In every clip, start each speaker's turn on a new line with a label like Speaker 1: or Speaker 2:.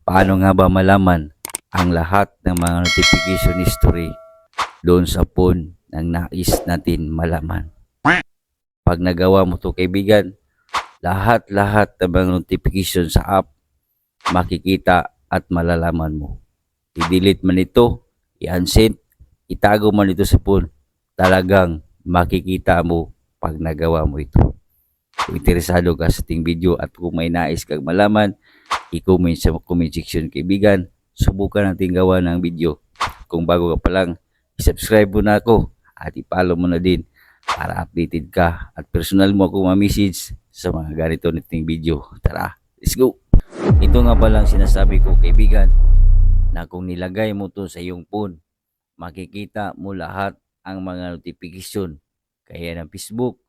Speaker 1: Paano nga ba malaman ang lahat ng mga notification history doon sa phone ng nais natin malaman? Pag nagawa mo to kaibigan, lahat-lahat ng mga notification sa app makikita at malalaman mo. I-delete man ito, i-unsend, itago man ito sa phone, talagang makikita mo pag nagawa mo ito. Kung interesado ka sa ating video at kung may nais kang malaman, i-comment sa comment section kaibigan. Subukan natin gawa ng video. Kung bago ka pa lang, i-subscribe mo na ako at i-follow mo na din para updated ka at personal mo ako ma-message sa mga ganito nating video. Tara, let's go! Ito nga palang sinasabi ko kaibigan na kung nilagay mo to sa iyong phone, makikita mo lahat ang mga notification kaya ng Facebook,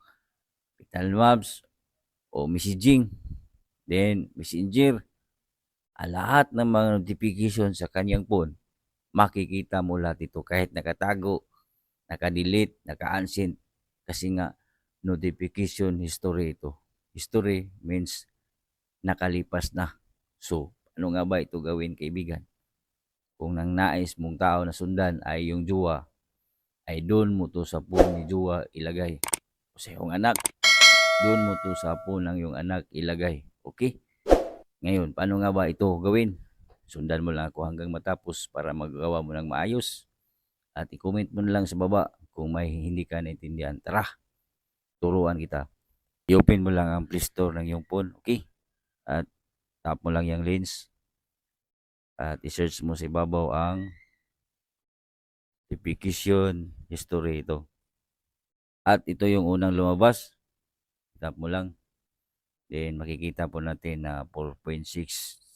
Speaker 1: Vital Maps, o messaging, then messenger, lahat ng mga notification sa kanyang phone, makikita mo lahat ito kahit nakatago, naka-delete, naka-unsend kasi nga notification history ito. History means nakalipas na. So, ano nga ba ito gawin kaibigan? Kung nang nais mong tao na sundan ay yung jowa, ay doon mo to sa phone ni jowa ilagay. O sa iyong anak, doon mo to sa phone ng iyong anak ilagay. Okay? Ngayon, paano nga ba ito gawin? Sundan mo lang ako hanggang matapos para magawa mo ng maayos. At i-comment mo na lang sa baba kung may hindi ka naintindihan. Tara, turuan kita. I-open mo lang ang Play Store ng iyong phone. Okay? At tap mo lang yung lens. At i-search mo sa ibabaw ang notification history ito. At ito yung unang lumabas. Tap mo lang. Then makikita po natin na 4.6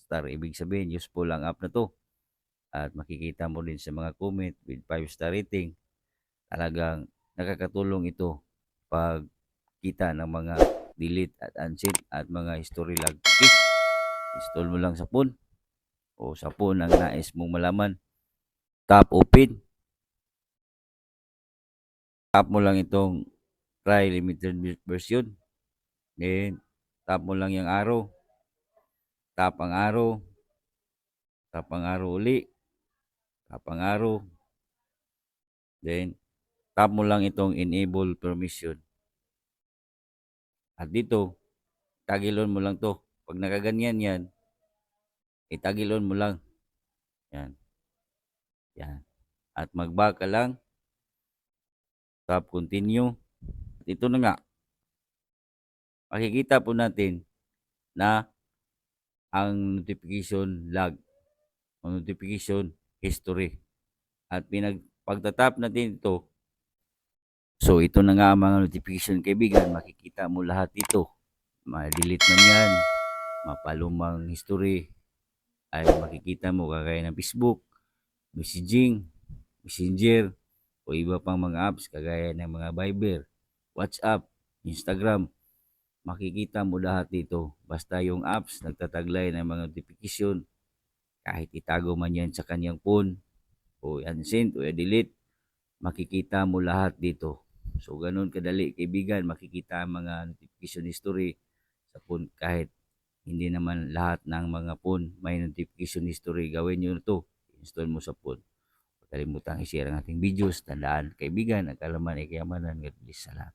Speaker 1: star. Ibig sabihin, useful ang app na to. At makikita mo din sa mga comment with 5-star rating. Talagang nakakatulong ito pag kita ng mga delete at unsend at mga history log. Okay? Install mo lang sa phone o sa phone ang nais mong malaman. Tap open. Tap mo lang itong try limited version. Then tap mo lang yung arrow. Tap ang arrow. Tap ang arrow uli. Tap ang arrow. Then tap mo lang itong enable permission. At dito, tagilon mo lang to. Pag nakaganyan yan, itagilon mo lang. Yan. Yan. At mag-back ka lang. Tap continue. At ito na nga. Makikita po natin na ang notification log, ang notification history. At pagtatap natin ito, so ito na nga ang mga notification kaibigan, makikita mo lahat ito. Ma-delete man yan, mapalumang history, ay makikita mo kagaya ng Facebook, messaging, messenger, o iba pang mga apps kagaya ng mga Viber, WhatsApp, Instagram. Makikita mo lahat dito. Basta yung apps nagtataglay ng mga notification, kahit itago man yan sa kanyang phone, o unsend o delete, makikita mo lahat dito. So, ganun kadali kaibigan, makikita ang mga notification history sa phone kahit hindi naman lahat ng mga phone may notification history. Gawin nyo ito. Install mo sa phone. Huwag kalimutang i-share ang ating videos. Tandaan kaibigan, ang kalaman ay kayamanan. God bless sa lahat.